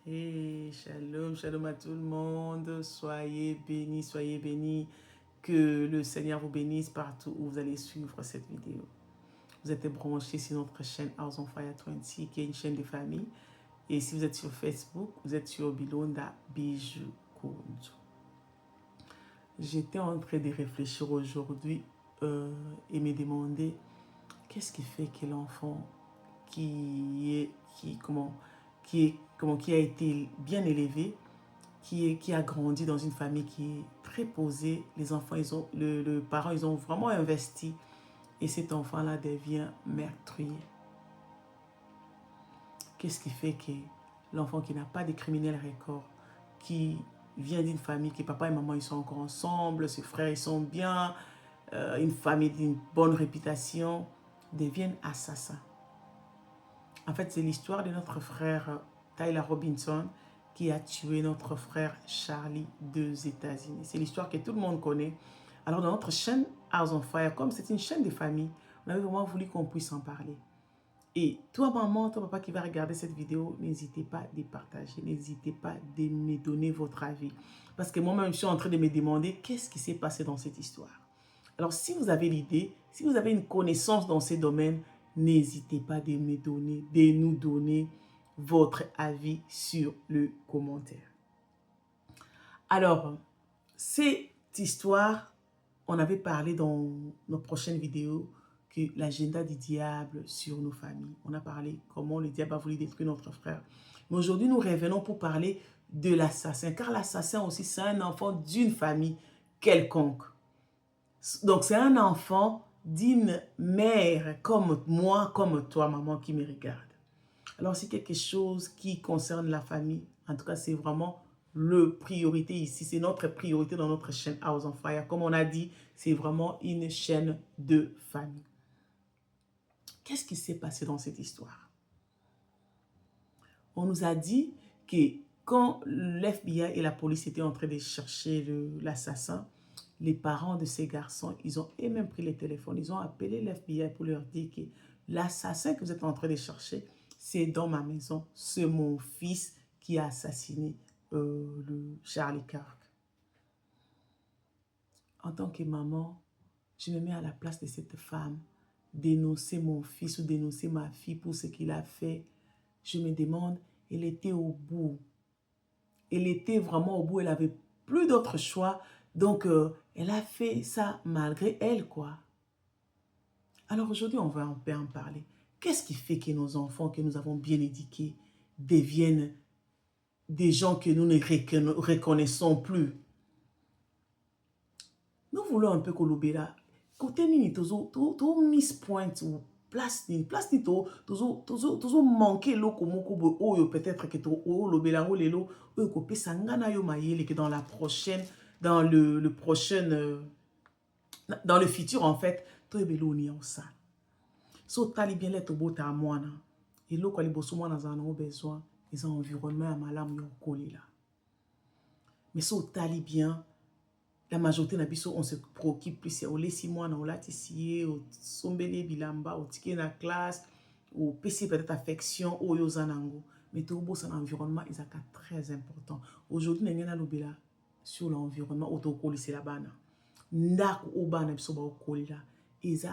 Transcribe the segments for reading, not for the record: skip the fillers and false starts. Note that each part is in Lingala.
Hey, shalom, shalom à tout le monde. Soyez bénis, soyez bénis. Que le Seigneur vous bénisse partout où vous allez suivre cette vidéo. Vous êtes branchés sur notre chaîne House on Fire 20, qui est une chaîne de famille. Et si vous êtes sur Facebook, vous êtes sur Bilonda Bijou Kunzu. J'étais en train de réfléchir aujourd'hui et me demander qu'est-ce qui fait que l'enfant qui a été bien élevé, qui a grandi dans une famille qui est très posée, les enfants, le parent, ils ont vraiment investi et cet enfant-là devient meurtrier. Qu'est-ce qui fait que l'enfant qui n'a pas de criminel record, qui vient d'une famille que papa et maman ils sont encore ensemble, ses frères ils sont bien, une famille d'une bonne réputation, deviennent assassins? En fait, c'est l'histoire de notre frère Tyler Robinson qui a tué notre frère Charlie des États-Unis. C'est l'histoire que tout le monde connaît. Alors, dans notre chaîne House on Fire, comme c'est une chaîne de famille, on avait vraiment voulu qu'on puisse en parler. Et toi, maman, toi, papa qui va regarder cette vidéo, n'hésitez pas à partager, n'hésitez pas à me donner votre avis. Parce que moi-même, je suis en train de me demander qu'est-ce qui s'est passé dans cette histoire. Alors, si vous avez l'idée, si vous avez une connaissance dans ces domaines, n'hésitez pas de nous donner votre avis sur le commentaire. Alors, cette histoire, on avait parlé dans nos prochaines vidéos que l'agenda du diable sur nos familles. On a parlé comment le diable a voulu détruire notre frère. Mais aujourd'hui, nous revenons pour parler de l'assassin. Car l'assassin aussi, c'est un enfant d'une famille quelconque. Donc, c'est un enfant d'une mère comme moi, comme toi, maman, qui me regarde. Alors, c'est quelque chose qui concerne la famille. En tout cas, c'est vraiment le priorité ici. C'est notre priorité dans notre chaîne House on Fire. Comme on a dit, c'est vraiment une chaîne de famille. Qu'est-ce qui s'est passé dans cette histoire? On nous a dit que quand l'FBI et la police étaient en train de chercher l'assassin, les parents de ces garçons, ils ont même pris les téléphones, ils ont appelé l'FBI pour leur dire que l'assassin que vous êtes en train de chercher, c'est dans ma maison, c'est mon fils qui a assassiné le Charlie Kirk. En tant que maman, je me mets à la place de cette femme, dénoncer mon fils ou dénoncer ma fille pour ce qu'il a fait. Je me demande, elle était au bout. Elle était vraiment au bout, elle n'avait plus d'autre choix. Donc, elle a fait ça malgré elle, quoi. Alors aujourd'hui, on va un peu en parler. Qu'est-ce qui fait que nos enfants que nous avons bien éduqués deviennent des gens que nous ne reconnaissons plus? Nous voulons un peu kolober là. Côté nini, tozo miss point ou place ni tozo manquer lo komoko bo oyo peut-être que to o lobela ngo lelo oyo ko pesa ngana yo mayele que dans la prochaine dans le prochain dans le futur en fait to ebelo ni ça. So tali bien let obota mwana et lo ko liboso mwana za na besoin ils ont environnement à malam yo kolela. Mais so tali bien la majorité na biso on se préoccupe plus au lesi mwana o latisier o sombele bilamba o tike na classe ou pesi peut-être affection o yo zanango mais to bossa na environnement ils sont très important. Aujourd'hui n'engena lobela sur l'environnement auto kolisi la bana ndako o bana biso ba okolila ils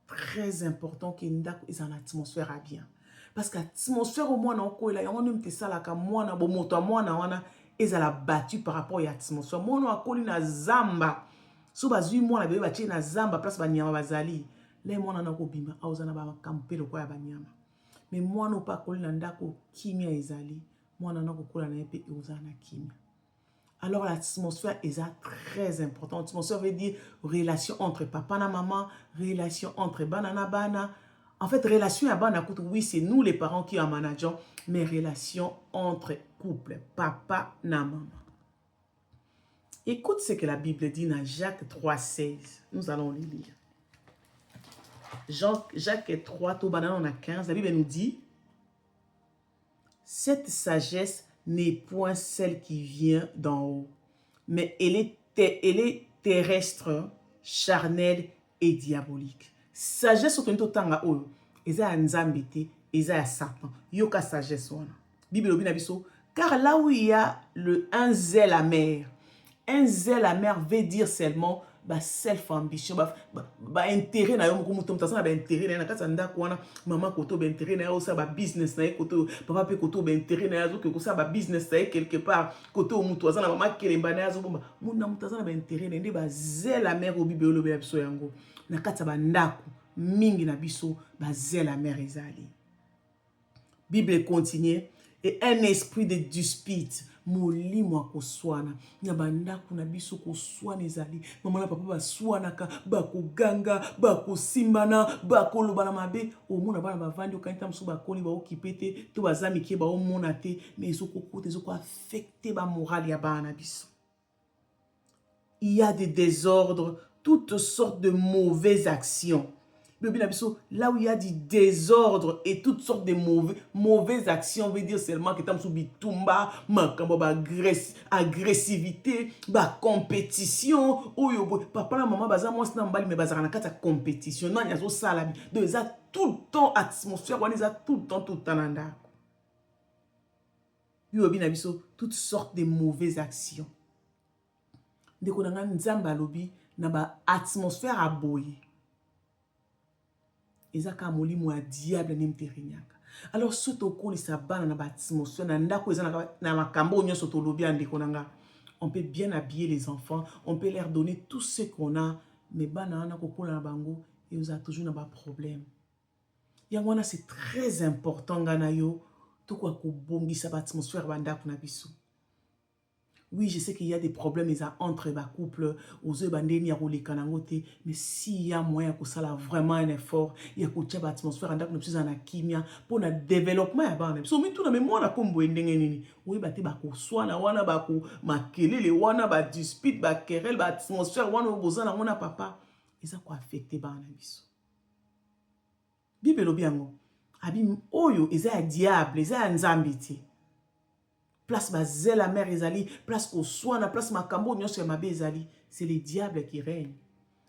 très important que ndako ils en atmosphère à bien parce que atmosphère au mwana okolila yango nimte sala ka mwana bo moto mwana wana ezala battu par rapport à l'atmosphère. Mono akoli na zamba. So bazui mwana bebe batie na zamba place banyama bazali. Le mwana na kobima auzana ba kampelo kwa ya banyama. Mais mwana pa akoli na ndako kimia ezali. Mwana na kokola na epe euzana kimia. Alors l'atmosphère est très importante. L'atmosphère veut dire relation entre papa et maman, relation entre banana bana. En fait, relation à bana, oui, c'est nous les parents qui en manageons, mais relation entre couple, papa et maman. Écoute ce que la Bible dit dans Jacques 3,16. Nous allons le lire. Jacques 3, tout banana, on a 15. La Bible nous dit, cette sagesse n'est point celle qui vient d'en haut, mais elle est terrestre, charnelle et diabolique. Sagesse au temps tanga oyo, eza nzambe te, eza ya Satan. Yoka sagesse wana. Bible obi na biso Car là où il y a un zèle amer veut dire seulement self-ambition, intérêt na yo moko muto mutasa na intérêt na kati ndako wana maman koto intérêt na yo ça business na ye koto papa pe koto intérêt na yo ko ça business na ye quelque part koto muto azana maman kelemba na zo bomba muna mutasa na intérêt na ndi zèle amer obi be lobe biso yango na kati ndako mingi na biso zèle amer ezali. Bible continue et un esprit de dispute molimo akoswana nya bandako na biso koswana ezali mama na papa baswanaka bakoganga bakosimbana bakolobana mabe omona bana bavandi okanta mosu bakoli baokipe te to baza mike baomona te mais ezokokota ezokoaffecte bamorale ya bana na biso. Il y a des désordres, toutes sortes de mauvaises actions. Là où il y a du désordre et toutes sortes de mauvaises actions, veut dire seulement que tam soubi tumba, agressivité, compétition. Papa la maman baza moi c'est mbali mais baza na kata compétition. Non yazo salabi. Donc ils a tout le temps atmosphère, on a tout le temps nanda. Toutes sortes de mauvaises actions. Ndeko nanga nzamba lobi na ba atmosphère aboye. Ezaka molimo ya diable n'imterinyaka. Alors surtout ko li sabana na atmosphère na ndako ezana na makambo nyonso to lobi andeko nanga. On peut bien habiller les enfants, on peut leur donner tout ce qu'on a, mais bana na kokola na bango et on a toujours na ba problème. Yangwana c'est très important ngana yo to kwa ko bongisa ba atmosphère bandako na biso. Oui, je sais qu'il y a des problèmes entre les couples, mais s'il y a moyen que ça a vraiment un effort, il y a que l'atmosphère en kimia pour le développement. So, mais tout le monde a comme oui, bati bako swana wana bako makelele wana ba dispute ba querelle ba atmosphère wana bozana wana papa, ils ont quoi affecté ba na biso. Bible lobiango, abi oyo eza diable, eza nzambiti. Place zèle la mère ezali, place ko soana, place makambo nyonso ya mabe ezali, c'est le diable qui règne.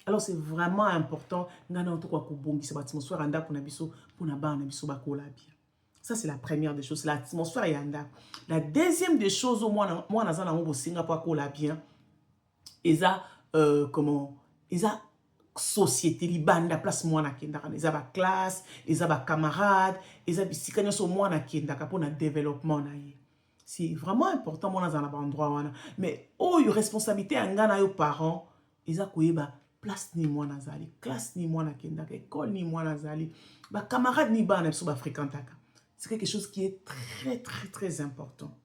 Alors c'est vraiment important ngana to kwa kubongisa l'atmosphère anda kuna biso pona ba na biso bakola bien. Ça c'est la première des choses, l'atmosphère yanda. La deuxième des choses au moi nazana ngo bosinga pa kola bien. Eza eza société libanda place mwana kendaka, eza ba classe, eza ba camarade, eza bisika nyonso mwana kendaka pona développement na ye. C'est vraiment important moi dans un endroit wana mais oh yo responsabilité ngana yo parents eza koyeba place ni moi nazali classe ni moi na kendaka école ni moi nazali ba camarade ni bana so ba fréquentaka. C'est quelque chose qui est très important.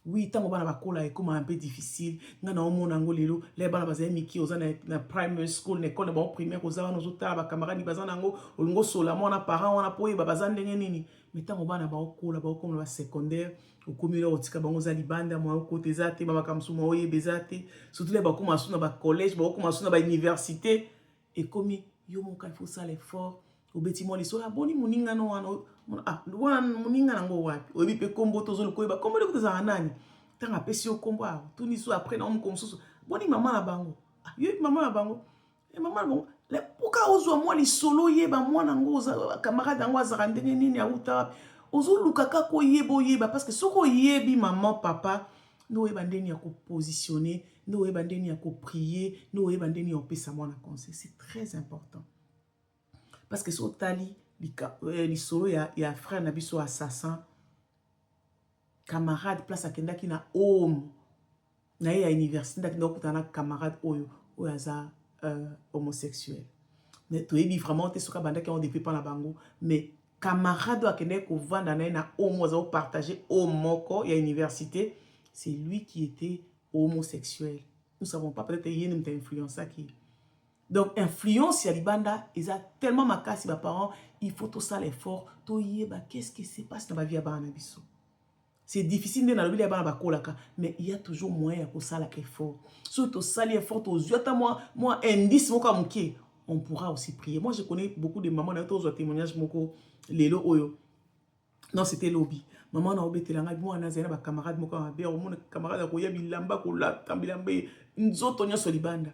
Oui, tant bana bakola comme un peu difficile ngana omona ngo lelo les bana bazali miki oza na primary school na école ba primaire oza wana ozotala ba camarade ni bazana ngo olingo sola mona parents wana poyeba bazana ndenge nini mais tant bana bakola ba comme ba secondaire okomila otika bango za libanda mwa côté za te ba kamsu mwa oye bezate surtout les ba koma suna ba collège ba koma suna ba université et comme yo mon il faut ça l'effort obeti mo liso boni muninga no wana wana muninga nango wapi obi pe kombo tozo koyeba kombo le kuza nani tanga pesi yo kombo a tuni so après na komsusu boni mama na bango yo mama na bango et mama na bango le poka ozo mo lisolo yeba mwana ngo za camarade ngo azaka ndenge nini ya uta ozo lukaka ko yeba parce que soko yebi maman papa no yeba ndeni ya ko positionner no yeba ndeni ya ko prier no yeba ndeni ya pesa mwana conseil. C'est très important parce que so tali lisolo ya frère na biso assassin camarade place akenda ki na homme na ya université ndakenda kutana camarade oyo aza homosexuel mais to yebi vraiment te soka banda ki on depuis pas na bango mais camarade akende ko vanda na homme aza partager homme moko ya université, c'est lui qui était homosexuel. Nous savons pas, peut-être qu'il y a une influence qui. Donc influence ya libanda ils a tellement makasi ba parents, il faut tout ça l'effort to yeba qu'est-ce qui se passe dans ma vie à bana biso. C'est difficile de na lobby ya bana bakolaka mais il y a toujours moyen pour ça l'effort. Surtout ça l'effort aux yeux moi indice moko muke on pourra aussi prier. Moi je connais beaucoup de mamans na to témoignage moko lelo oyo. Non, c'était lobby. Maman na obetelanga moi na zena ba camarade moko ba o mon camarade ko yabilamba ko la tambilambe nzoto nyoso libanda.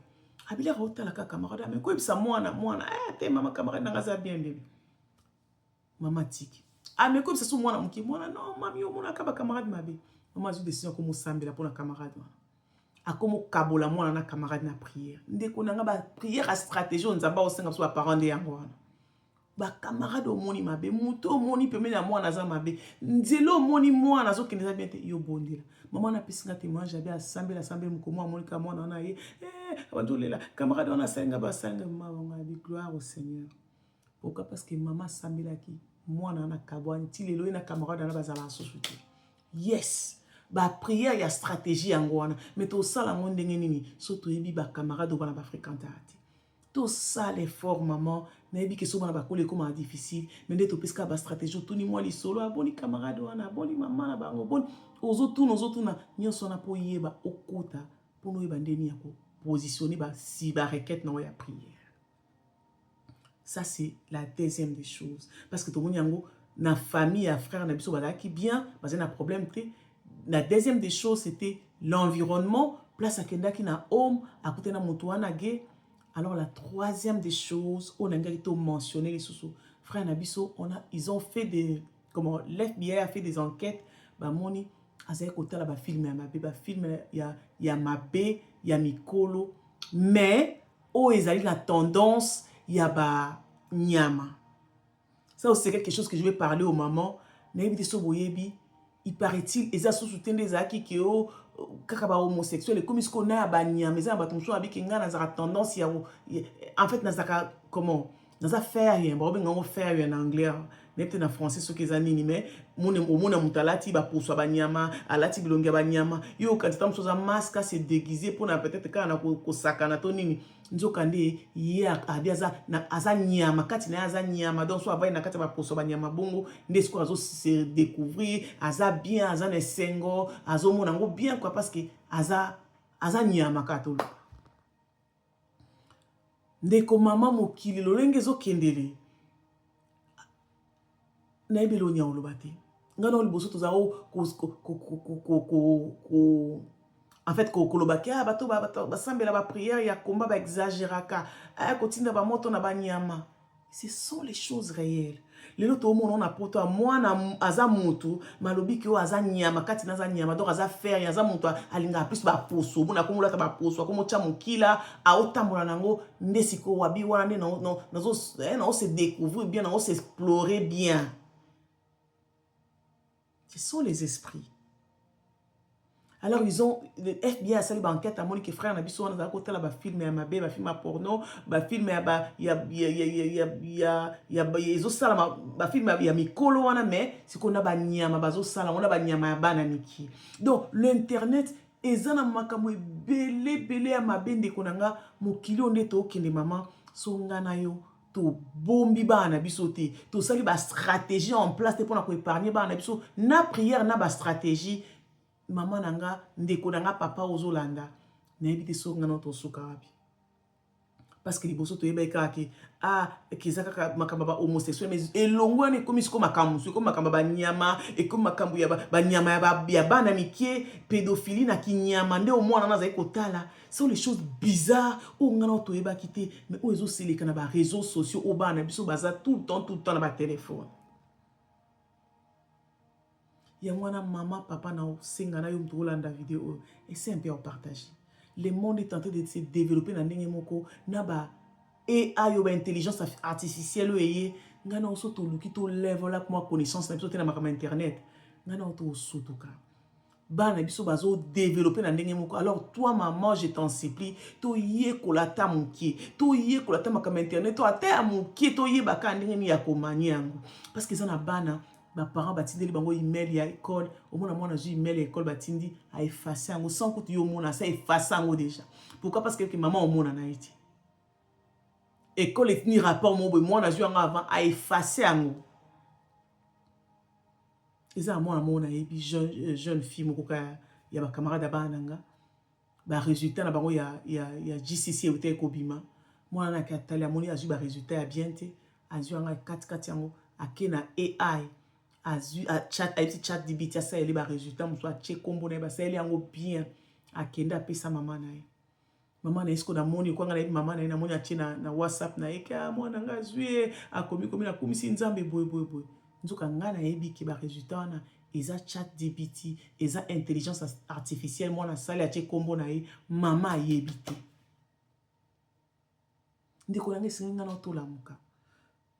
Abila rota la camarade mais ko ebisa mwana te mama camarade nanga za bien bébé. Maman tiki. Ah, mais comme ça, c'est moi, non, mami, mon camarade mabe. Maman, j'ai décidé comme sambela pour la camarade. A comme kabola moi na camarade na prière. Ndeko nanga ba prière à stratégie on zamba osenga so parents de yango wana. Ba camarade o moni mabe, muto moni pemene na moi na za mabe. Nzelo moni moi na zo keneza bien te yo bondela. Maman na pisinga témoin j'avais assemblé muko moi moni ka moi na ye. Abandolela camarade on a senga ba senga maman bi gloire au Seigneur. Pourquoi? Parce que maman sambela ki moi na kabwani ti lelo na camarade na bazala sosuti. Yes. Ba prière ya stratégie yango wana mais to sala ngo ndenge nini so to yebi ba camarade bana ba fréquenter ati to sala effort maman na yebi ke so bana ba kole comme difficile mais nde to peska ba stratégie to ni moi li solo aboni camarade wana aboni maman na bango boni ozo na nyonso na po yeba okota po no yeba ndeni ya ko positionner ba si ba requête na ya prière. Ça c'est la deuxième des choses parce que to moni yango na famille à frère na biso bazaki bien parce na problème te. La deuxième des choses, c'était l'environnement. Place à Kendaki na home, à côté na Moutouana gay. Alors la troisième des choses, on a mentionné les sous frère Nabiso, ils ont fait des, comment, l'FBI a fait des enquêtes. Bah moni, à ce côté là, bah film ya Mabé, bah film ya Mabé, ya Mikolo. Mais oh ils allaient la tendance, ya bah Nyama. Ça c'est quelque chose que je vais parler aux mamans. N'ayez so boyebi. Il paraît-il, ils ont soutenu des acquis qui ont homosexuels et comme ils connaissent à Bania, mais ils ont tendance en fait nazaka comment naza faire rien ba benga faire en anglais n'est en français ce qu'ils anini mais mon mutalati ba pour banyama alati bilonga banyama yo quand tu as masque c'est déguisé pour peut-être kana ko sakana to nini nzokande ya abiaza na azanyama kati na azanyama donc so abai na kati ba poso banyama bongo ndesko azo se découvrir aza bien aza na sengo azo mona ngo bien quoi parce que azanyama katolo ndeko mama mokili lolenge zo kendele na ebelo nya olobate ngana oliboso tozao en fait kolobaki bato basambela ba prière ya komba ba exagéraka kotinda ba moto na banyama. Ce sont les choses réelles. Lelo to mona na poto mwana aza mutu malobi ki o aza nyama kati na za nyama donc aza faire aza mutu alinga plus ba poso bona ko mulata ba poso ko mocha mukila a otambola nango ndesiko wabi wana ne na se découvrir bien na se explorer bien. Ce sont les esprits. Alors ils ont le FBI a sali enquête à Monique frère na biso na côté là ba film ya mabe ba film à porno ba film ya ba ya zo sala ba film ya mikolo wana mais c'est qu'on a ba nyama ba zo sala on a ba nyama ya bana miki. Donc l'internet ezana makambo belé ya mabe ndeko nanga mokili onde to kende mama songa na yo to bombi bana biso te to sali ba stratégie en place pour na ko épargner bana biso na prière na ba stratégie. Maman nanga ndeko nanga papa ozolanda na ebite so ngana to suka wapi parce que liboso to yeba kaka kezaka ka makamba ba homosexuel mais elongo ne komi siko makambu siko makamba ba nyama et comme makambu ya ba nyama ya bana mikie pédophilie na kinyama nde au mwana na zai kotala. Ce sont les choses bizarres o ngana to yeba kité mais o ezo seleka na ba réseaux sociaux o bana biso baza tout le temps na ba téléphone. Il y a un maman, papa, na senga na yo mtolanda vidéo et c'est un peu à partager. Le monde est en train de se développer dans ndenge moko na ba AI yo ba intelligence artificielle eye ngana oso to luki to level up moi connaissance na biso te na makama internet ngana oto sotuka bana biso bazo développer dans ndenge moko. Alors toi maman je t'en supplie to ye kolata mukie to ye kolata makama internet to ata mukie to ye baka ndenge ni ya komani yango parce que ça na bana ba parents batindeli bango email ya école au moins moi na ju email ya école batindi a effacer yango sans que tu yo mona ça effacer yango déjà. Pourquoi? Parce que maman au mona na été école et ni rapport moi na ju yango avant a effacer yango. Eza moi na mona yebi jeune fille moko ya ba camarade bananga ba résultat na bango ya GCC hotel kobima moi na katali amoni a ju ba résultat ya bien te a ju yango 4 yango akena AI a chat DBT ça elle ba résultat mo soit che kombo na ba ça elle yango bien akenda pesa mama na ye mama na esko na moni kwa ngana mama na moni atie na WhatsApp na eka mwana nga zue akomi na komisi nzambe boy nzoka nga na yebi ki ba résultat wana eza chat GPT, eza intelligence artificielle mwana sali atie kombo na ye mama ayebi te. Ndeko na ngesinga nga na otolamuka.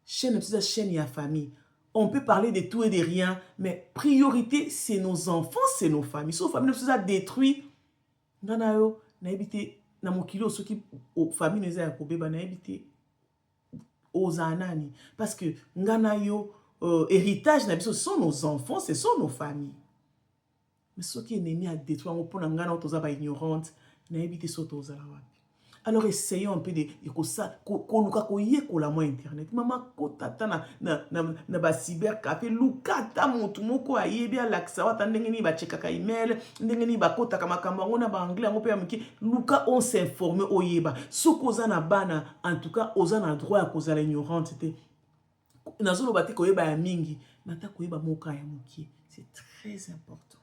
Chaîne eza chaîne ya famille. On peut parler de tout et de rien, mais priorité, c'est nos enfants, c'est nos familles. Si nos familles nous a détruit, ngana yo na ebité na mokilo soki famille neza ya kobeba na ebité ozanani parce que ngana yo héritage na biso ce sont nos enfants, ce sont nos familles. Mais soki ennemi a détruit on pona ngana otoza ba ignorante na ebité soto ozala wapi. Alors essayons un peu de koluka koyekola mo internet. Mama kotata na ba cybercafé lukata mutu moko ayebi alakisa wata ndenge ni ba chekaka email ndenge ni ba kotaka makambo ngo na ba anglais ngo pe amiki luka on s'informer oyeba soko oza na bana en tout cas oza na droit ya kozala ignorante te nazolo bati koyeba ya mingi nata koyeba moka ya mokie. C'est très important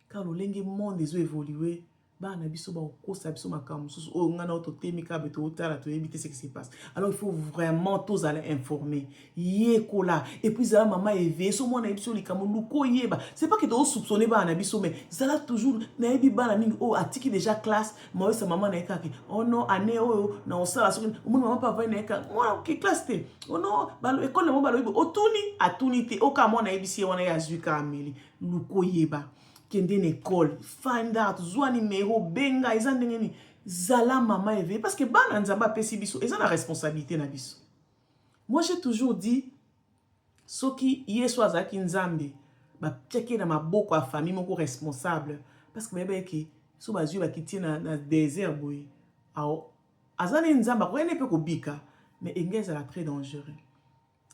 car le lenge monde ezo évoluer. Bah, na biso ba okosa biso makambo susu o ngana ototemika beto otala to éviter ce qui se passe. Alors il faut vraiment tous aller informer. Yekola et puis la maman éveillé so mona biso likamo luko yeba. C'est pas que to soupçonner ba na biso mais ça là toujours na ebi ba na mingi oh atiki déjà classe moi sa maman na ekaki. Oh non année oh na osala so mon maman pas va na ekaki. Moi qui classe te. Oh non ba école mo ba lo otuni atunité o ka mona ebisi wana ya zuka ameli luko yeba. Kende une école, find out, zwa numéro, benga, ils ont des zala maman éveillé. Parce que ban nzamba pesi biso, ils ont la responsabilité na biso. Moi j'ai toujours dit, soki yeso azaki nzambe, ba piake na maboko a famille moko responsable. Parce que bébé ki, so ba zui ba kiti na désert boy. Ao, azane nzamba, kwa ne peut kobika, mais engeza la très dangereux.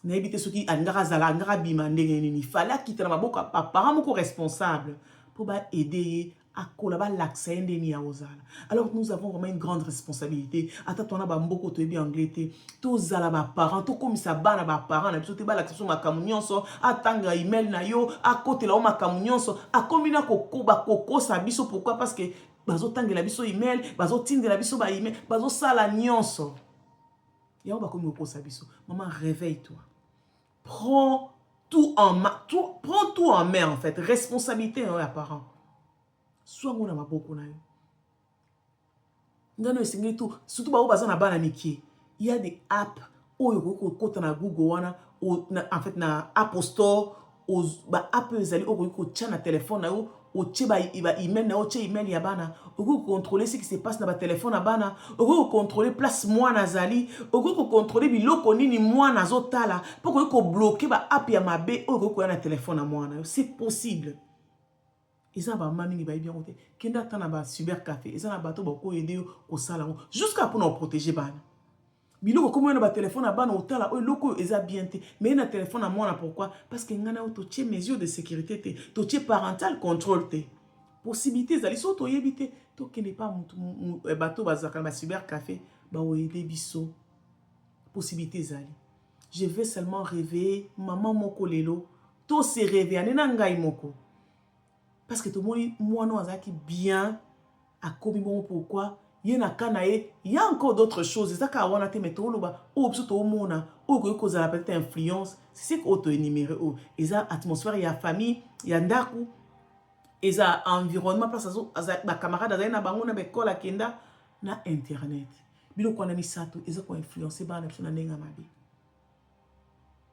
Na ebite soki angara zala, angara bima ndenge nini, fallait quitter na maboko a parent moko responsable. Pour aider à collaborer l'accès indéni à Ozala. Alors nous avons vraiment une grande responsabilité. Attends, on a beaucoup de bien anglais, tous à la parents, tout comme ça ban à parents, na biso te ba l'accès ma communion so, atanga email na yo, à côté là ma communion so, à combina koko ba koko sa biso pourquoi parce que bazo tanga la biso email, bazo tinde la biso ba email, bazo sala nyonso. Ya on ba komi koko sa biso. Maman réveille-toi. Prends tout en main, prends tout en main en fait, responsabilité à parents. Soit on a ma beaucoup na yo. Ngano esengi tout, surtout ba obaza na bana miki. Il y a des apps oyo ko na Google wana en fait na App Store ba app ezali oyo ko tia na téléphone na yo o tie ba email na o tie email ya bana o contrôler ce qui se passe na ba téléphone na bana o contrôler place moi nazali o contrôler biloko nini moi nazotala pour ko bloquer ba app ya mabe o ko na téléphone na moi na c'est possible. Ils ont mami ba bien côté kenda tana ba cybercafé ils ont na bato ba ko aider ko sala jusqu'à pour nous protéger bana. Biloko comme on a téléphone à ban otala o loko eza bien te mais na téléphone à moi pourquoi parce que ngana auto tie mesures de sécurité te to tie parental contrôle te possibilité zali so to yebite to kene pas bato bazaka na cybercafé ba o aider biso possibilité zali je vais seulement rêver maman moko lelo to se rêver anena ngai moko parce que tout le monde moi non azaki bien a komi bon pourquoi il y a encore d'autres choses. C'est ça qu'on a été mettre au bas. Ou plutôt au monde, ou que cause la petite influence. C'est ce qu'on a énuméré. Il y a atmosphère, il y a famille, il y a ndaku, il y a environnement. Parce que ma camarade a na bango na bekola kenda na internet. Bilo kwa na misato, il y a quoi influencer ba na psona nenga mabi.